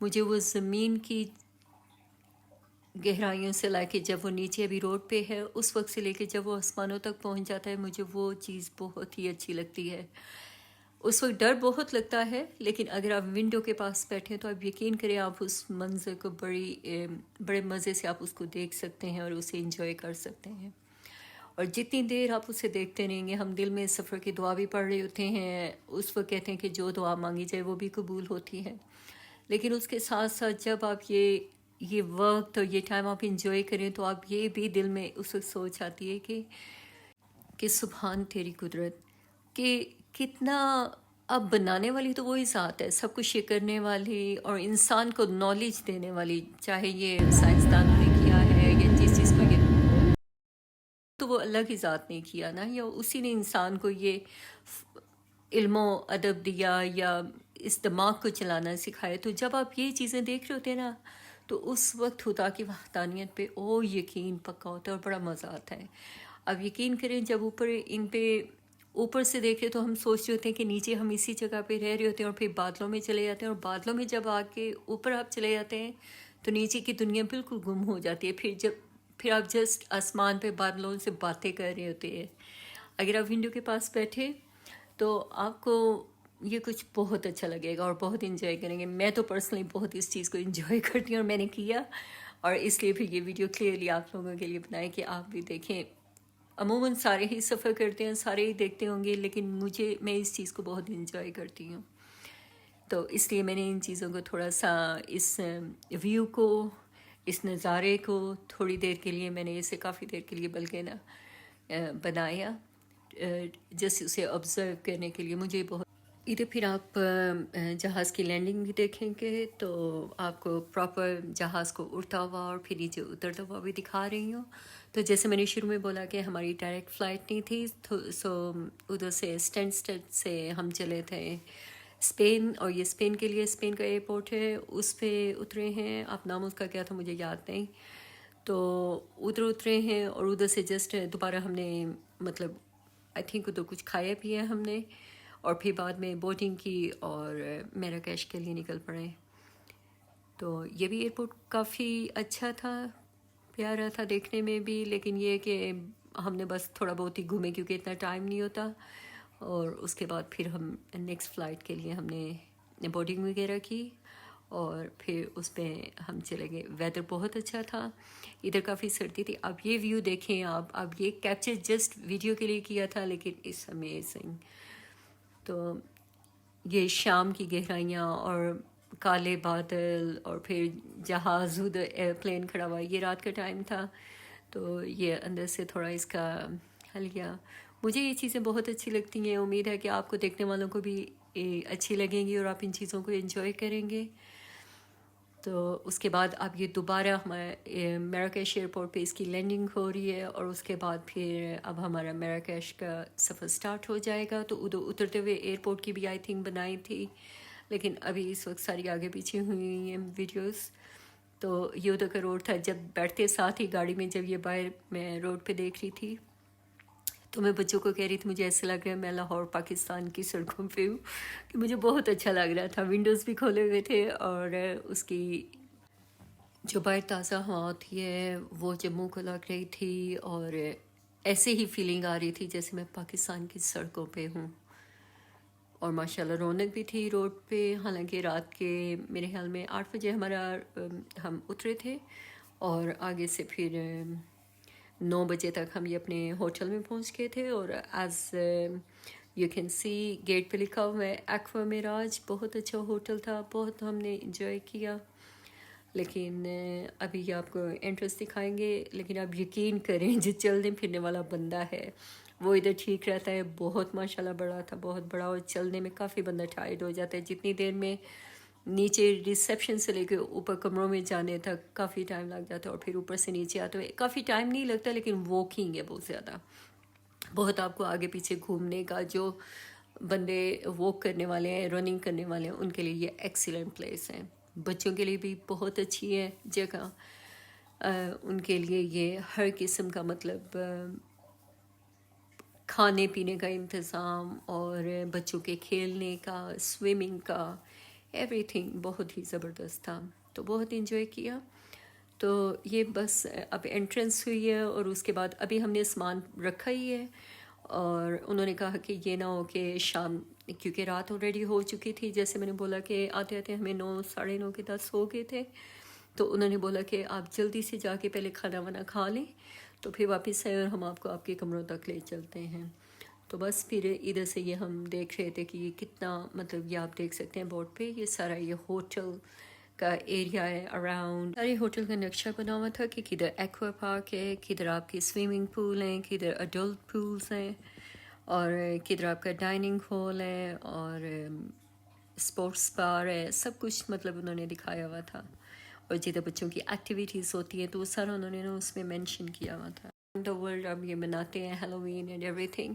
مجھے وہ زمین کی گہرائیوں سے لا کے جب وہ نیچے ابھی روڈ پہ ہے اس وقت سے لے کے جب وہ آسمانوں تک پہنچ جاتا ہے، مجھے وہ چیز بہت ہی اچھی لگتی ہے۔ اس وقت ڈر بہت لگتا ہے، لیکن اگر آپ ونڈو کے پاس بیٹھیں تو آپ یقین کریں آپ اس منظر کو بڑے مزے سے آپ اس کو دیکھ سکتے ہیں اور اسے انجوائے کر سکتے ہیں۔ اور جتنی دیر آپ اسے دیکھتے رہیں گے، ہم دل میں سفر کی دعا بھی پڑھ رہے ہوتے ہیں، اس وقت کہتے ہیں کہ جو دعا مانگی جائے وہ بھی قبول ہوتی ہے، لیکن اس کے ساتھ ساتھ جب آپ یہ وقت اور یہ ٹائم آپ انجوائے کریں تو آپ یہ بھی دل میں اس وقت سوچ آتی ہے کہ سبحان تیری قدرت، کہ کتنا اب بنانے والی تو وہی ذات ہے، سب کچھ یہ کرنے والی اور انسان کو نالج دینے والی، چاہے یہ سائنسدانوں نے کیا ہے یا جس چیز کو یہ، تو وہ اللہ کی ذات نے کیا نا، یا اسی نے انسان کو یہ علم و ادب دیا یا اس دماغ کو چلانا سکھایا۔ تو جب آپ یہ چیزیں دیکھ رہے ہوتے ہیں نا تو اس وقت خدا کی وحدانیت پہ یقین پکا ہوتا ہے اور بڑا مزہ آتا ہے۔ اب یقین کریں جب ان پہ اوپر سے دیکھے تو ہم سوچ رہے ہوتے ہیں کہ نیچے ہم اسی جگہ پہ رہ رہے ہوتے ہیں اور پھر بادلوں میں چلے جاتے ہیں، اور بادلوں میں جب آ کے اوپر آپ چلے جاتے ہیں تو نیچے کی دنیا بالکل گم ہو جاتی ہے، پھر آپ جسٹ آسمان پہ بادلوں سے باتیں کر رہے ہوتے ہیں۔ اگر آپ ونڈو کے پاس بیٹھے تو آپ کو یہ کچھ بہت اچھا لگے گا اور بہت انجوائے کریں گے۔ میں تو پرسنلی بہت اس چیز کو انجوائے کرتی ہوں اور میں نے کیا، اور اس لیے پھر یہ ویڈیو کلیئرلی آپ لوگوں کے لیے بنائے کہ آپ بھی دیکھیں۔ عموماً سارے ہی سفر کرتے ہیں، سارے ہی دیکھتے ہوں گے، لیکن میں اس چیز کو بہت انجوائے کرتی ہوں، تو اس لیے میں نے ان چیزوں کو تھوڑا سا، اس ویو کو، اس نظارے کو تھوڑی دیر کے لیے، میں نے اسے کافی دیر کے لیے بلکہ نا بنایا، جس اسے آبزرو کرنے کے لیے مجھے بہت۔ ادھر پھر آپ جہاز کی لینڈنگ بھی دیکھیں گے تو آپ کو پراپر جہاز کو اڑتا ہوا اور پھر نیچے اترتا ہوا بھی دکھا رہی ہوں۔ تو جیسے میں نے شروع میں بولا کہ ہماری ڈائریکٹ فلائٹ نہیں تھی، سو ادھر سے اسٹینسٹڈ سے ہم چلے تھے اسپین، اور یہ اسپین کے لیے، اسپین کا ایئرپورٹ ہے، اس پہ اترے ہیں۔ آپ نام اس کا کیا تھا مجھے یاد نہیں، تو ادھر اترے ہیں اور ادھر سے جسٹ دوبارہ ہم نے مطلب آئی تھنک ادھر کچھ کھایا پیا ہم نے، اور پھر بعد میں بوٹنگ کی اور میراکش کے لیے نکل پڑے۔ تو یہ بھی ایئرپورٹ کافی اچھا تھا، پیارا تھا دیکھنے میں بھی، لیکن یہ کہ ہم نے بس تھوڑا بہت ہی گھومے کیونکہ اتنا ٹائم نہیں ہوتا، اور اس کے بعد پھر ہم نیکسٹ فلائٹ کے لیے ہم نے بوٹنگ وغیرہ کی اور پھر اس پہ ہم چلے گئے۔ ویدر بہت اچھا تھا، ادھر کافی سردی تھی۔ اب یہ ویو دیکھیں آپ، اب یہ کیپچر جسٹ ویڈیو کے لیے کیا تھا، لیکن اٹس امیزنگ۔ تو یہ شام کی گہرائیاں اور کالے بادل، اور پھر جہاز ادھر ایئرپلین کھڑا ہوا، یہ رات کا ٹائم تھا، تو یہ اندر سے تھوڑا اس کا حلیہ، مجھے یہ چیزیں بہت اچھی لگتی ہیں۔ امید ہے کہ آپ کو دیکھنے والوں کو بھی اچھی لگیں گی اور آپ ان چیزوں کو انجوائے کریں گے۔ تو اس کے بعد اب یہ دوبارہ ہمارے میراکش ایئرپورٹ پہ اس کی لینڈنگ ہو رہی ہے، اور اس کے بعد پھر اب ہمارا میراکش کا سفر سٹارٹ ہو جائے گا۔ تو ادھر اترتے ہوئے ایئرپورٹ کی بھی آئی تھنک بنائی تھی، لیکن ابھی اس وقت ساری آگے پیچھے ہوئی ہیں ویڈیوز۔ تو یہ ادھر کا روڈ تھا، جب بیٹھتے ساتھ ہی گاڑی میں جب یہ باہر میں روڈ پہ دیکھ رہی تھی تو میں بچوں کو کہہ رہی تھی مجھے ایسے لگ رہا ہے میں لاہور پاکستان کی سڑکوں پہ ہوں، کہ مجھے بہت اچھا لگ رہا تھا۔ ونڈوز بھی کھولے ہوئے تھے اور اس کی جو باہر تازہ ہوا ہوتی ہے وہ جب منہ کو لگ رہی تھی، اور ایسے ہی فیلنگ آ رہی تھی جیسے میں پاکستان کی سڑکوں پہ ہوں، اور ماشاءاللہ رونق بھی تھی روڈ پہ۔ حالانکہ رات کے میرے خیال میں 8 بجے ہم اترے تھے، اور آگے سے پھر 9 بجے تک ہم یہ اپنے ہوٹل میں پہنچ گئے تھے، اور as you can see gate پہ لکھا ہوا ہے ایکوا معراج، بہت اچھا ہوٹل تھا، بہت ہم نے انجوائے کیا۔ لیکن ابھی یہ آپ کو انٹرسٹ دکھائیں گے، لیکن آپ یقین کریں جو چلنے پھرنے والا بندہ ہے وہ ادھر ٹھیک رہتا ہے۔ بہت ماشاءاللہ بڑا تھا، بہت بڑا، اور چلنے میں کافی بندہ ٹائرڈ ہو جاتا ہے، جتنی دیر میں نیچے ریسیپشن سے لے کے اوپر کمروں میں جانے تک کافی ٹائم لگ جاتا ہے، اور پھر اوپر سے نیچے آتے ہوئے کافی ٹائم نہیں لگتا، لیکن واکنگ ہے بہت زیادہ، بہت آپ کو آگے پیچھے گھومنے کا۔ جو بندے واک کرنے والے ہیں، رننگ کرنے والے ہیں، ان کے لیے یہ ایکسیلنٹ پلیس ہے۔ بچوں کے لیے بھی بہت اچھی ہے جگہ، ان کے لیے یہ ہر قسم کا مطلب کھانے پینے کا انتظام، اور بچوں کے کھیلنے کا، سوئمنگ کا، ایوری تھنگ بہت ہی زبردست تھا، تو بہت انجوائے کیا۔ تو یہ بس اب انٹرنس ہوئی ہے، اور اس کے بعد ابھی ہم نے سامان رکھا ہی ہے، اور انہوں نے کہا کہ یہ نہ ہو کہ شام، کیونکہ رات آلریڈی ہو چکی تھی، جیسے میں نے بولا کہ آتے آتے ہمیں 9 ساڑھے 9 کے 10 ہو گئے تھے، تو انہوں نے بولا کہ آپ جلدی سے جا کے پہلے کھانا وانا کھا لیں، تو پھر واپس آئے اور ہم آپ کو آپ کے کمروں تک لے چلتے ہیں۔ تو بس پھر ادھر سے یہ ہم دیکھ رہے تھے کہ یہ کتنا، مطلب یہ آپ دیکھ سکتے ہیں بورڈ پہ، یہ سارا یہ ہوٹل کا ایریا ہے اراؤنڈ، سارے ہوٹل کا نقشہ بنا ہوا تھا کہ کدھر ایکوا پارک ہے، کدھر آپ کی سوئمنگ پول ہیں، کدھر اڈلٹ پولس ہیں، اور کدھر آپ کا ڈائننگ ہال ہے، اور اسپورٹس بار ہے، سب کچھ مطلب انہوں نے دکھایا ہوا تھا، اور جدھر بچوں کی ایکٹیویٹیز ہوتی ہیں تو وہ سارا انہوں نے اس میں مینشن کیا ہوا تھا۔ دا ورلڈ اب یہ مناتے ہیں ہیلووین اینڈ ایوری تھنگ۔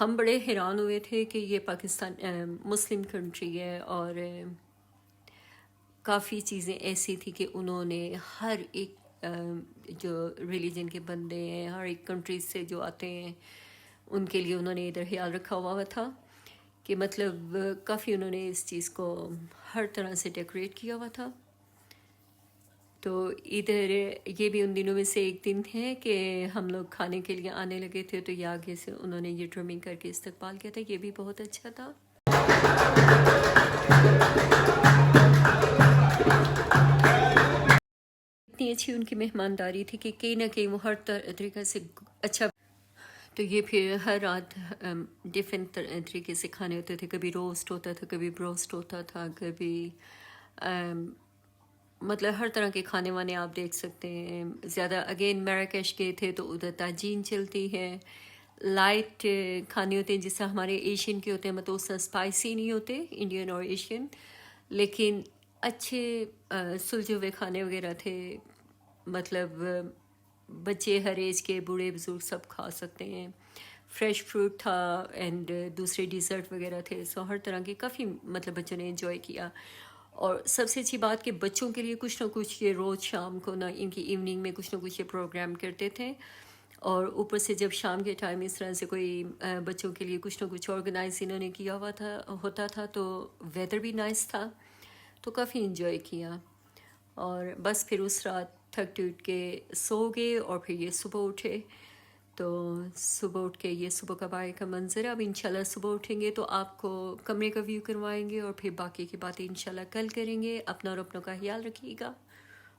ہم بڑے حیران ہوئے تھے کہ یہ پاکستان مسلم کنٹری ہے، اور کافی چیزیں ایسی تھی کہ انہوں نے ہر ایک جو ریلیجن کے بندے ہیں، ہر ایک کنٹری سے جو آتے ہیں، ان کے لیے انہوں نے ادھر خیال رکھا ہوا تھا کہ مطلب کافی انہوں نے اس چیز کو ہر طرح سے ڈیکوریٹ کیا ہوا تھا۔ تو ادھر یہ بھی ان دنوں میں سے ایک دن ہے کہ ہم لوگ کھانے کے لیے آنے لگے تھے، تو یہ آگے سے انہوں نے یہ ڈرمنگ کر کے استقبال کیا تھا، یہ بھی بہت اچھا تھا۔ اتنی اچھی ان کی مہمانداری تھی کہ کہیں نہ کہیں وہ ہر طریقے سے اچھا، تو یہ پھر ہر رات ڈفرینٹ طریقے سے کھانے ہوتے تھے، کبھی روسٹ ہوتا تھا، کبھی بروسٹ ہوتا تھا، کبھی مطلب ہر طرح کے کھانے وانے آپ دیکھ سکتے ہیں۔ زیادہ اگین مراکش گئے تھے تو ادھر تاجین چلتی ہے، لائٹ کھانے ہوتے ہیں جس طرح ہمارے ایشین کے ہوتے ہیں، مطلب اس طرح اسپائسی نہیں ہوتے انڈین اور ایشین، لیکن اچھے سلجھے ہوئے کھانے وغیرہ تھے، مطلب بچے ہر ایج کے، بوڑھے بزرگ سب کھا سکتے ہیں۔ فریش فروٹ تھا اینڈ دوسرے ڈیزرٹ وغیرہ تھے، سو ہر طرح کے کافی مطلب بچوں نے انجوائے کیا۔ اور سب سے اچھی بات کہ بچوں کے لیے کچھ نہ کچھ یہ روز شام کو نہ ان کی ایوننگ میں کچھ نہ کچھ یہ پروگرام کرتے تھے، اور اوپر سے جب شام کے ٹائم اس طرح سے کوئی بچوں کے لیے کچھ نہ کچھ آرگنائز انہوں نے کیا ہوا ہوتا تھا، تو ویدر بھی نائس تھا، تو کافی انجوائے کیا۔ اور بس پھر اس رات تھک ٹوٹ کے سو گئے، اور پھر یہ صبح اٹھے، تو صبح اٹھ کے یہ صبح کا باہر کا منظر ہے۔ اب انشاءاللہ صبح اٹھیں گے تو آپ کو کمرے کا ویو کروائیں گے، اور پھر باقی کی باتیں انشاءاللہ کل کریں گے۔ اپنا اور اپنوں کا خیال رکھیے گا،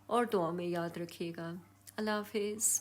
اور دعا میں یاد رکھیے گا۔ اللہ حافظ۔